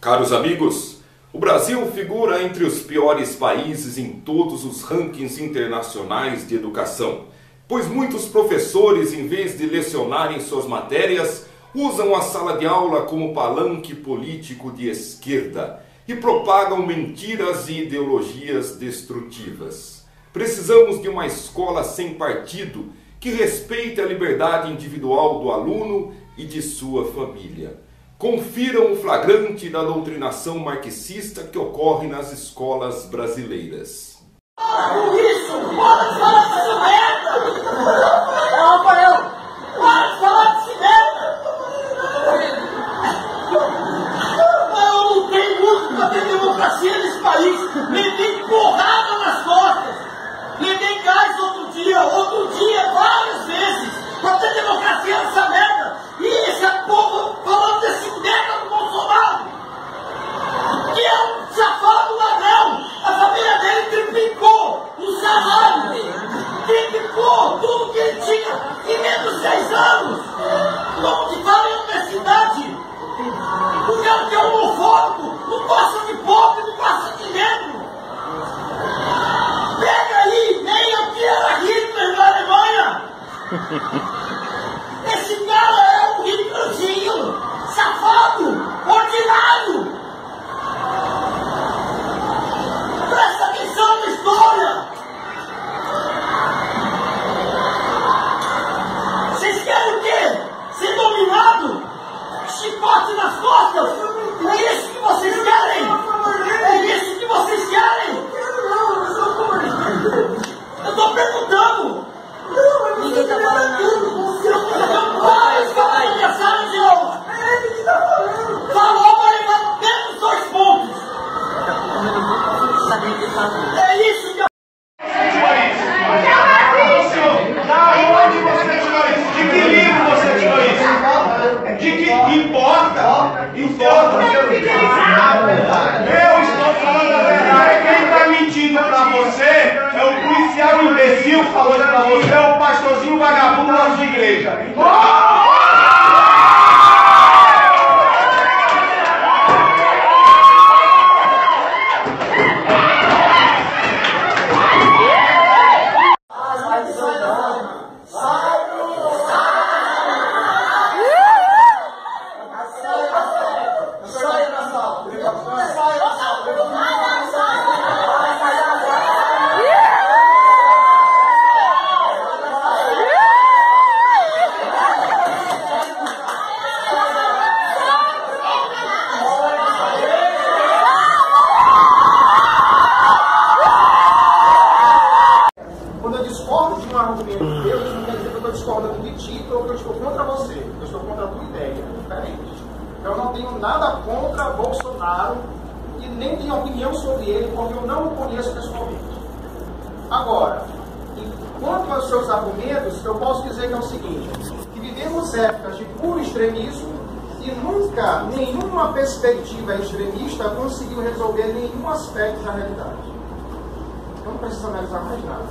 Caros amigos, o Brasil figura entre os piores países em todos os rankings internacionais de educação, pois muitos professores, em vez de lecionarem suas matérias, usam a sala de aula como palanque político de esquerda e propagam mentiras e ideologias destrutivas. Precisamos de uma escola sem partido que respeite a liberdade individual do aluno e de sua família. Confiram o flagrante da doutrinação marxista que ocorre nas escolas brasileiras. Por isso, bora falar dessa merda! Rafael, bora falar dessa merda! Eu lutei muito para ter democracia nesse país. Levei porrada nas costas. Levei gás outro dia, várias vezes, para ter democracia nessa merda. E esse povo falando desse merda do Bolsonaro, que é um safado ladrão. A família dele triplicou o salário, triplicou tudo que ele tinha em menos de 6 anos. Como que fala em universidade? O cara que é homofóbico, não gosta de pobre, não gosta de negro. Pega aí, nem aqui era Hitler na Alemanha. Esse cara é um Hitlerzinho, safado, ordinário. Presta atenção na história. Vocês querem o quê? Ser dominado? Chicote nas costas? É isso que vocês querem? É isso que vocês querem? Eu estou perguntando. Ninguém está falando tudo. Vai, aniversário de novo. Falou, vai levar menos 2 pontos. É isso que eu... Da onde você tirou isso? De que livro você tirou isso? De que importa? Importa. Eu estou falando a verdade. Quem está mentindo para você é o policial imbecil que falou isso para você, é o pastorzinho vagabundo da sua igreja. Eu não tenho nada contra Bolsonaro e nem tenho opinião sobre ele, porque eu não o conheço pessoalmente. Agora, quanto aos seus argumentos, eu posso dizer que é o seguinte, que vivemos épocas de puro extremismo e nunca nenhuma perspectiva extremista conseguiu resolver nenhum aspecto da realidade. Então não precisa analisar mais nada.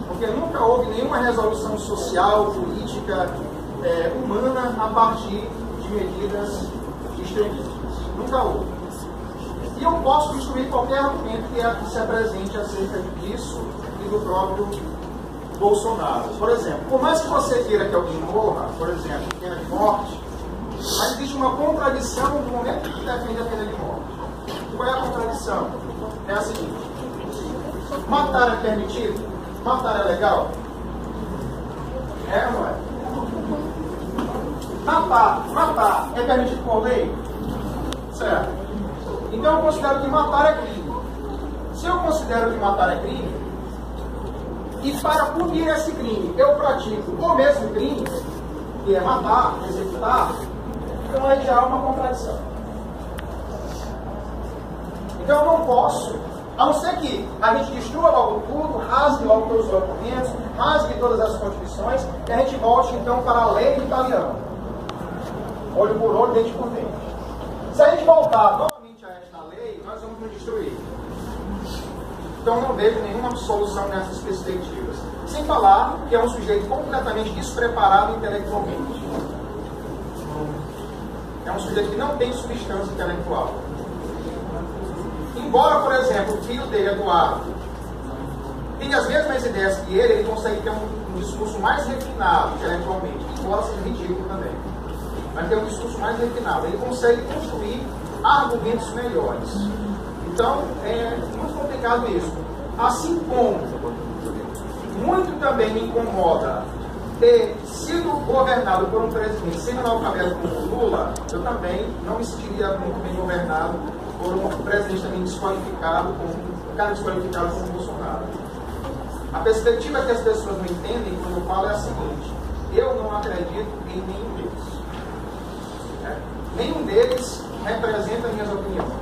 Porque nunca houve nenhuma resolução social, política, humana a partir de medidas extremistas. Nunca houve. E eu posso destruir qualquer argumento que se apresente acerca disso e do próprio Bolsonaro. Por exemplo, por mais que você queira que alguém morra, por exemplo, pena de morte, mas existe uma contradição no momento que defende a pena de morte. Qual é a contradição? É a seguinte: matar é permitido? Matar é legal? É ou não é? Matar é permitido por lei? Certo. Então eu considero que matar é crime. Se eu considero que matar é crime, e para punir esse crime eu pratico o mesmo crime, que é matar, executar, então aí já há uma contradição. Então eu não posso, a não ser que a gente destrua logo tudo, rasgue logo todos os documentos, rasgue todas as constituições, e a gente volte então para a lei italiana. Olho por olho, dente por dente. Se a gente voltar novamente a esta lei, nós vamos nos destruir. Então não vejo nenhuma solução nessas perspectivas. Sem falar que é um sujeito completamente despreparado intelectualmente. É um sujeito que não tem substância intelectual. Embora, por exemplo, o filho dele, Eduardo, tenha as mesmas ideias que ele consegue ter um discurso mais refinado intelectualmente, embora seja ridículo também. Mas tem um discurso mais refinado. Ele consegue construir argumentos melhores. Então, é muito complicado isso. Assim como muito também me incomoda ter sido governado por um presidente semi-analfabeto como o Lula, eu também não me sentiria muito bem governado por um presidente também desqualificado, um cara desqualificado como o Bolsonaro. A perspectiva que as pessoas não entendem quando eu falo é a seguinte: eu não acredito em nenhum deles. Nenhum deles representa minhas opiniões,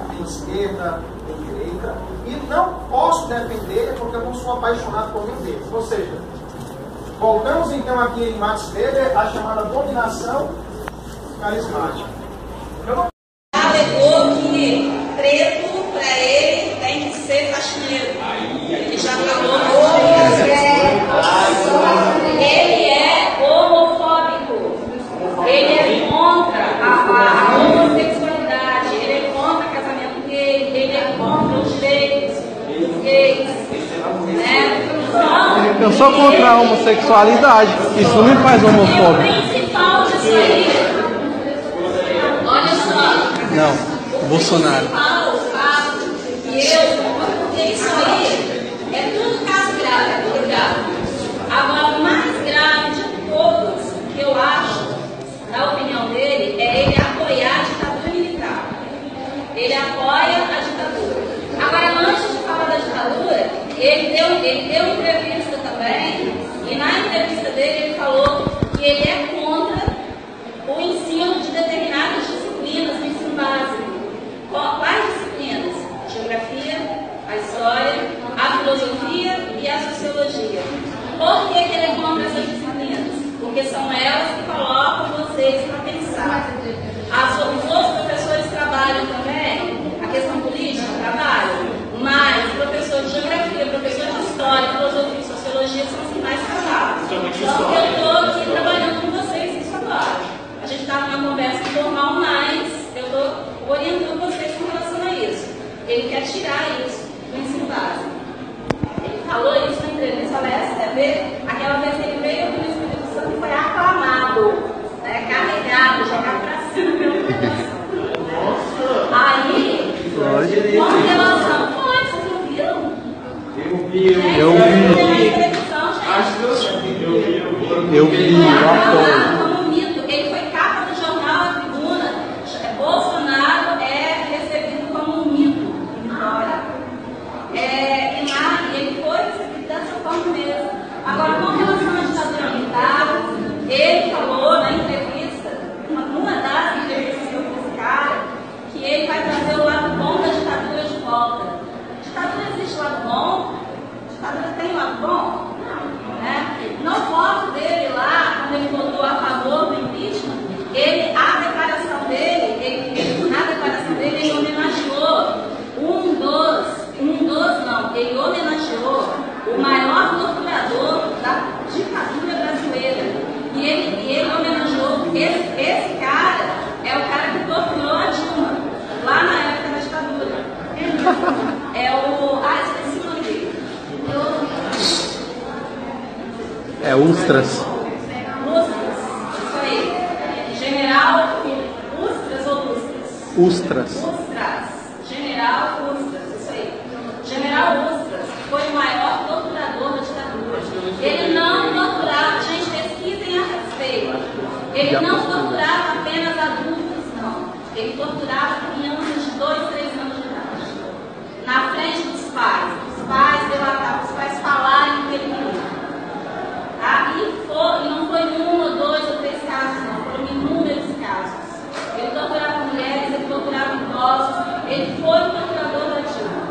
nem esquerda, nem direita, e não posso defender porque eu não sou apaixonado por nenhum deles. Ou seja, voltamos então aqui em Max Weber à chamada dominação carismática. Alegou que preto para ele tem que ser faxineiro. Ele já falou ele é homofóbico. Ele é contra a homossexualidade. Ele é contra casamento gay. Ele é contra os direitos dos gays. Né? Então, eu sou contra a homossexualidade. Isso não me faz homofóbico. E o principal disso aí, olha só. Não, Bolsonaro. Porque isso aí é tudo caso grave, é tudo grave. Agora, o mais grave de todos, que eu acho, na opinião dele, é ele apoiar a ditadura militar. Ele apoia a ditadura. Agora, antes de falar da ditadura, ele deu entrevista também, e na entrevista dele ele falou que ele é contra o ensino de determinadas disciplinas no ensino básico. Quais disciplinas? Geografia, a história, a filosofia e a sociologia. Por que ele é contra essas disciplinas? Porque são elas que colocam vocês para pensar. Os outros professores trabalham também, a questão política trabalham, mas professor de geografia, professor de história, filosofia e sociologia são os que mais trabalham. Então eu estou aqui trabalhando com vocês isso agora. A gente está numa conversa informal, mas eu estou orientando vocês com relação a isso. Ele quer tirar isso do ensino básico. Ele falou isso na entrevista à STV, aquela vez que ele veio aqui no Espírito Santo e foi aclamado, né, carregado, jogado para cima pela população. Aí, com relação, vocês não viram? Eu vi, ele foi capa do jornal A Tribuna. Bolsonaro é recebido como um mito em Vitória. Ele foi recebido dessa forma mesmo. Agora, com relação à ditadura militar, ele falou na entrevista, numa das entrevistas que eu fiz esse cara, que ele vai trazer o lado bom da ditadura de volta. Ditadura existe lado bom? Ditadura tem lado bom? Não, né? No voto dele lá, quando ele votou a favor do impeachment, na declaração dele, ele homenageou ele homenageou o maior torturador da ditadura brasileira. E ele homenageou esse cara, é o cara que torturou a Dilma, lá na época da ditadura. É o... esqueci o nome dele. É Ustras. Isso aí. General Ustras ou Ustras? Ustras. General Ustras, isso aí. General Ustras foi o maior torturador da ditadura. Ele não torturava, gente, pesquisem a respeito. Ele não torturava apenas adultos, não. Ele torturava crianças de 2, 3 anos de idade. Na frente dos pais. Os pais relatavam, os pais falarem que ele queria. E não foi 1 ou 2 ou 3 casos, não. Foram inúmeros casos. Ele torturava mulheres, ele torturava idosos. Ele foi o torturador da Dilma.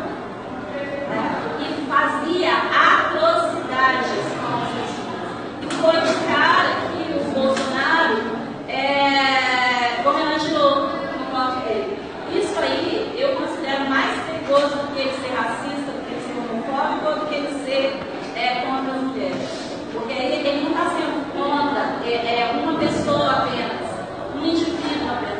E fazia atrocidades com as pessoas. E foi o cara que o Bolsonaro homenageou no voto dele. Isso aí eu considero mais perigoso do que ele ser racista, do que ele ser homofóbico, ou do que ele ser contra as mulheres. Porque aí ele não está sendo contra uma pessoa apenas, um indivíduo apenas.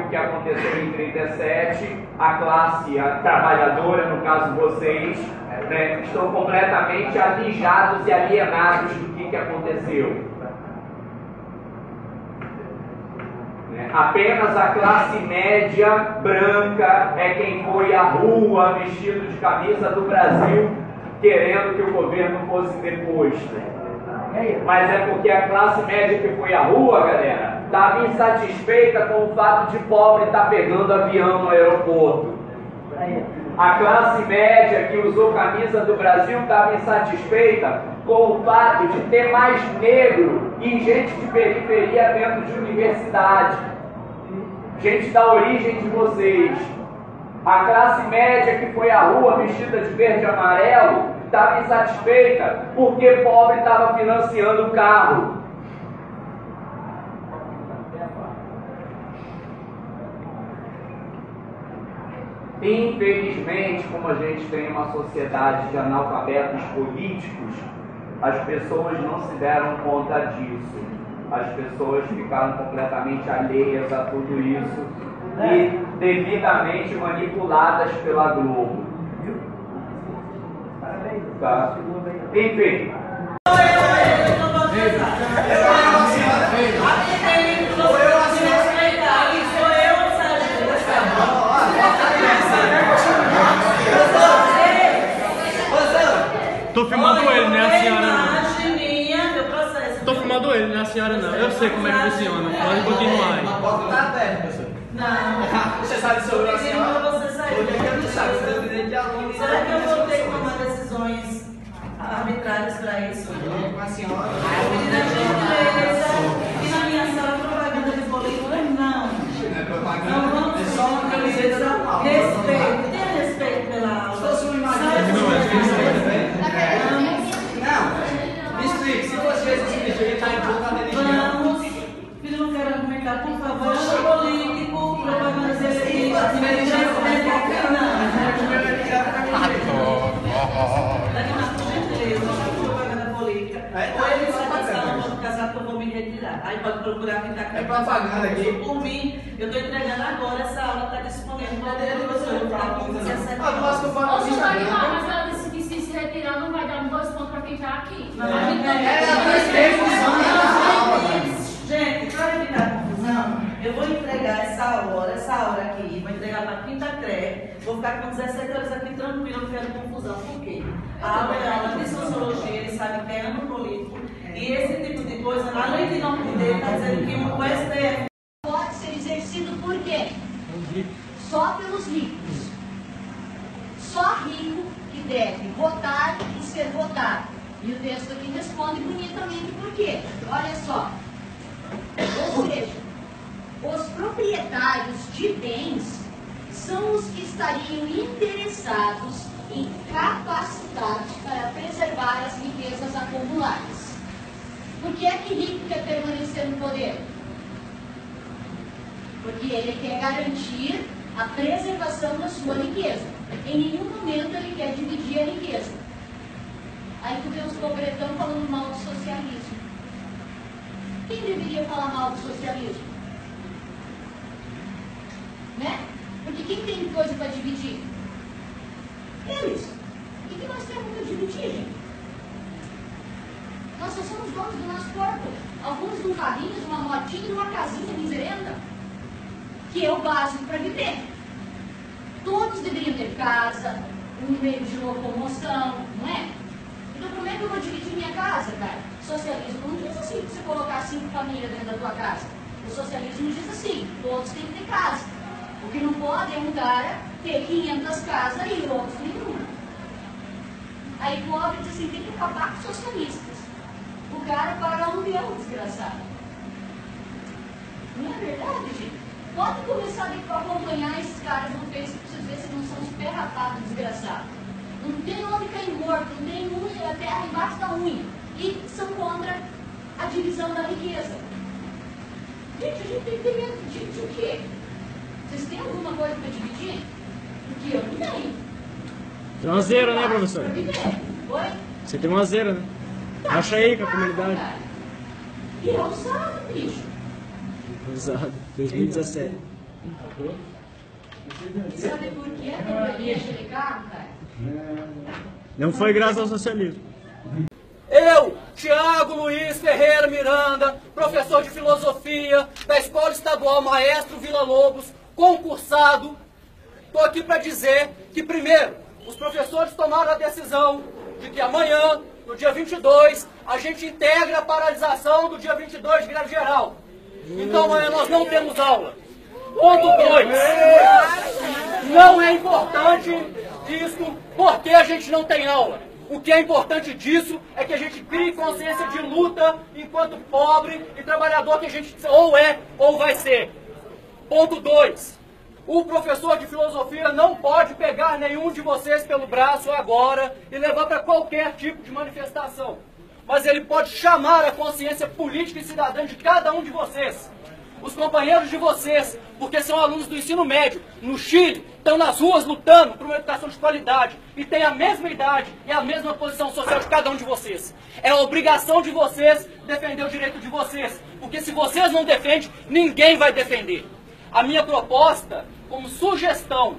o que aconteceu em 37, a classe a trabalhadora, no caso vocês, né, estão completamente alijados e alienados do que aconteceu. Apenas a classe média branca é quem foi à rua vestido de camisa do Brasil, querendo que o governo fosse deposto. Mas é porque a classe média que foi à rua, galera, estava insatisfeita com o fato de pobre estar pegando avião no aeroporto. A classe média que usou camisa do Brasil estava insatisfeita com o fato de ter mais negro e gente de periferia dentro de universidade. Gente da origem de vocês. A classe média que foi à rua vestida de verde e amarelo estava insatisfeita porque pobre estava financiando o carro. Infelizmente, como a gente tem uma sociedade de analfabetos políticos, as pessoas não se deram conta disso. As pessoas ficaram completamente alheias a tudo isso e devidamente manipuladas pela Globo. Tá? Enfim. Tô filmando ele, né, a senhora não. Tô filmando ele, né, a senhora não. Eu sei como é que funciona. Pode continuar aí. A porta tá aberta, professor. Não. Você sabe sobre a senhora? Você saiu. Porque aqui eu não sabe, você é direito de aluno. Será que eu vou ter que tomar decisões arbitrárias para isso? Com a senhora. Menina gentileza, e na minha sala propaganda de política, não. Não é propaganda, Não vamos é só uma camiseta da aula. Respeito, tenha respeito pela aula. Se fosse uma imagem, não, me explique, se fosse esse vídeo, ele está em conta da religião. Vamos, filho, não quero argumentar, por favor. Eu sou político, propaganda seletiva, religião, não. Daqui mais por gentileza, propaganda política. Ou ele vai passar, não casar, que eu vou me retirar. Aí pode procurar quem está aqui. É propaganda aqui. Por mim, eu estou entregando agora, essa aula está disponível para ele. Você vai ficar com 17 Ah, posso comprar Ô, senhor Aguilar, mas ela disse que se retirar não vai dar 2 pontos para quem está aqui. Gente, para evitar confusão, eu vou entregar essa hora aqui, vou entregar para a quinta CRE, vou ficar com 17 horas aqui tranquilo, não quero confusão. Por quê? A aula é aula de sociologia, ele sabe que é ano político, e esse tipo de coisa, além de não poder, está dizendo que o STF Pode ser exercido por quê? Só pelos ricos. Só rico que deve votar e ser votado. E o texto aqui responde bonitamente por quê? Olha só. Ou seja, os proprietários de bens são os que estariam interessados em capacidade para preservar as riquezas acumuladas. Por que é que rico quer permanecer no poder? Porque ele quer garantir a preservação da sua riqueza. Em nenhum momento ele quer dividir a riqueza. Aí tu vê os pobretão falando mal do socialismo. Quem deveria falar mal do socialismo? Né? Porque quem tem coisa para dividir? Eles. O que nós temos para dividir, gente? Nós só somos donos do nosso corpo. Alguns de um carrinho, de uma motinha, de uma casinha miserenda. Que é o básico para viver. Todos deveriam ter casa, um meio de locomoção, não é? Então como é que eu vou dividir minha casa, cara? Socialismo não diz assim, que você colocar 5 famílias dentro da tua casa. O socialismo diz assim, todos têm que ter casa. O que não pode é um cara ter 500 casas e outros nenhuma. Aí o pobre diz assim, tem que acabar com os socialistas. O cara paga aluguel, desgraçado. Não é verdade, gente? Pode começar a acompanhar esses caras no Facebook para vocês verem se não são uns perrapados desgraçados. Não tem onde cair morto, não tem unha, a terra embaixo da unha. E são contra a divisão da riqueza. Gente, a gente tem que ter medo de o quê? Vocês têm alguma coisa para dividir? Porque eu não tenho. Tem uma zero, né, professor? Oi? Você tem uma zero, né? Acha aí com a comunidade. E é usado, bicho. Usado, 2017. Sabe por que a teoria de carro, cara? Não foi graças ao socialismo. Eu, Tiago Luiz Ferreira Miranda, professor de filosofia da Escola Estadual Maestro Vila Lobos, concursado, estou aqui para dizer que, primeiro, os professores tomaram a decisão de que amanhã, no dia 22, a gente integra a paralisação do dia 22 de greve geral. Então amanhã nós não temos aula. Ponto 2. Não é importante isso porque a gente não tem aula. O que é importante disso é que a gente crie consciência de luta enquanto pobre e trabalhador que a gente ou é ou vai ser. Ponto 2. O professor de filosofia não pode pegar nenhum de vocês pelo braço agora e levar para qualquer tipo de manifestação. Mas ele pode chamar a consciência política e cidadã de cada um de vocês. Os companheiros de vocês, porque são alunos do ensino médio, no Chile, estão nas ruas lutando por uma educação de qualidade e têm a mesma idade e a mesma posição social de cada um de vocês. É a obrigação de vocês defender o direito de vocês, porque se vocês não defendem, ninguém vai defender. A minha proposta, como sugestão,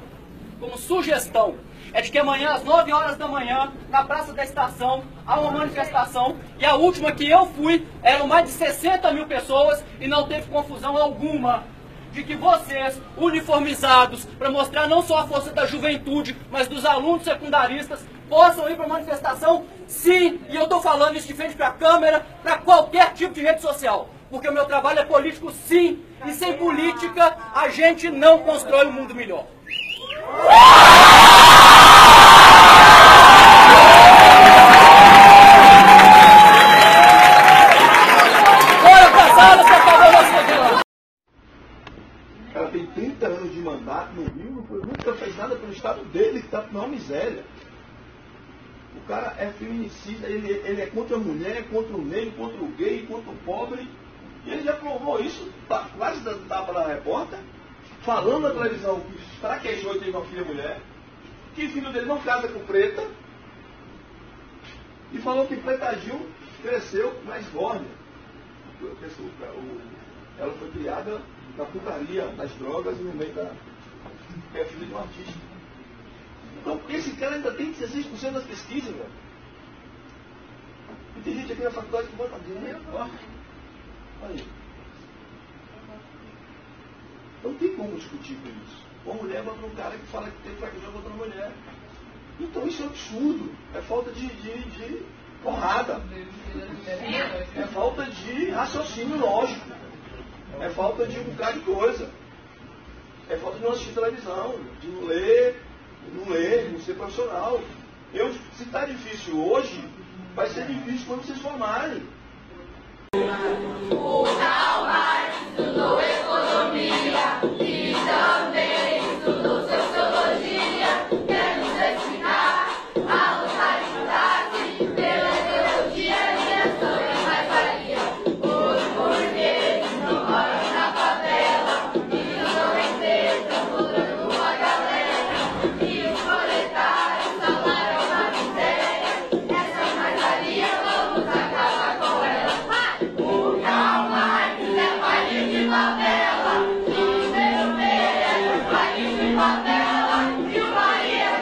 é de que amanhã, às 9 horas da manhã, na Praça da Estação, há uma manifestação, e a última que eu fui, eram mais de 60 mil pessoas, e não teve confusão alguma, de que vocês, uniformizados, para mostrar não só a força da juventude, mas dos alunos secundaristas, possam ir para a manifestação, sim, e eu estou falando isso de frente para a câmera, para qualquer tipo de rede social, porque o meu trabalho é político, sim, e sem política, a gente não constrói um mundo melhor. Ela tem 30 anos de mandato no Rio, nunca fez nada pelo estado dele, que está numa miséria. O cara é feminicida, ele é contra a mulher, contra o negro, contra o gay, contra o pobre. E ele já provou isso, quase dando tapa na repórter, falando na televisão que fraquejou e teve uma filha mulher, que o filho dele não casa com preta, e falou que Preta Gil cresceu na esbórnia. Ela foi criada na putaria, nas drogas e no meio da... é filho de um artista. Então esse cara ainda tem 16% das pesquisas, velho. E tem gente aqui na faculdade que bota dinheiro. Aí. Não tem como discutir com isso. Uma mulher vai para um cara que fala que tem fraquejão contra uma mulher. Então isso é absurdo. É falta de porrada. É falta de raciocínio lógico. É falta de um bocado de coisa. É falta de não assistir televisão, de não ler, não ser profissional. Se está difícil hoje, vai ser difícil quando vocês formarem. O Karl Marx estudou economia e também estudou sociologia. Quer nos explicar a luta de classe pela ideologia e a sua mais-valia. Os burgueses não moram na favela e não respeitam cobrando uma galera. E os proletários salário uma miséria. Essa mais-valia vamos acabar com ela. O Karl Marx é país de favela, o CUP é país de favela, e o Bahia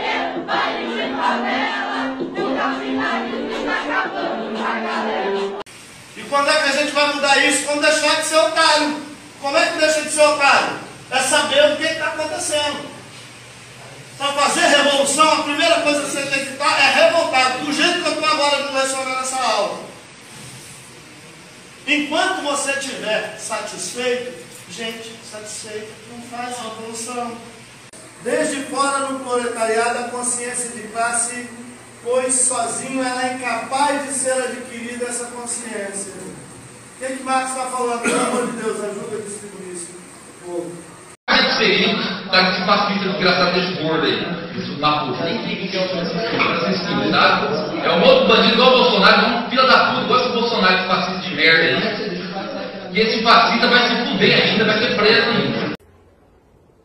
é país de favela, o capitalismo está acabando com a galera. E quando é que a gente vai mudar isso? Quando deixar de ser otário. Como é que deixa de ser otário? É saber o que está acontecendo. Para fazer revolução, a primeira coisa que você tem que estar é revoltado, do jeito que eu estou agora me lecionando nessa aula. Enquanto você estiver satisfeito, gente satisfeita não faz revolução. Desde fora no proletariado a consciência de classe, pois sozinho ela é incapaz de ser adquirida essa consciência. O que Marx está falando? Pelo amor de Deus, ajuda a distribuir isso pro povo. É diferente da que fascista desgraçado desse gordo aí. Isso na puta. Sabe? É um outro bandido igual o Bolsonaro, um filho da puta, igual esse Bolsonaro, esse fascista de merda aí. E esse fascista vai se fuder ainda, vai ser preso ainda.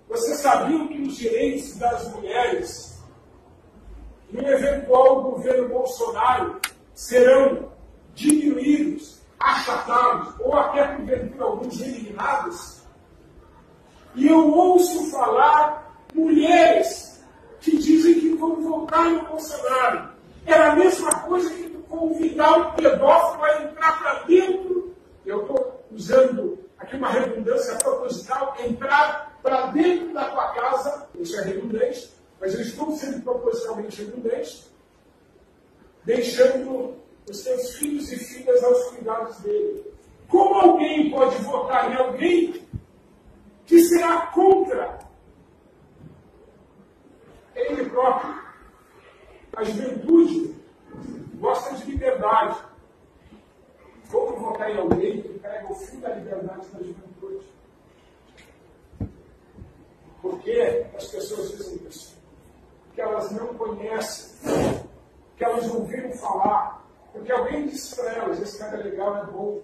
Vocês sabiam que os direitos das mulheres, no eventual governo Bolsonaro, serão diminuídos, achatados, ou até porventura alguns eliminados? E eu ouço falar mulheres que dizem que vão votar no Bolsonaro. Era a mesma coisa que convidar um pedófilo a entrar para dentro. Eu estou usando aqui uma redundância proposital, entrar para dentro da tua casa. Isso é redundante, mas eu estou sendo propositalmente redundante, deixando os teus filhos e filhas aos cuidados dele. Como alguém pode votar em alguém que será contra ele próprio? A juventude gosta de liberdade. Como votar em alguém que pega o fim da liberdade da juventude? Por que as pessoas dizem isso? Porque elas não conhecem, que elas não ouviram falar, porque alguém disse para elas: esse cara é legal, é bom.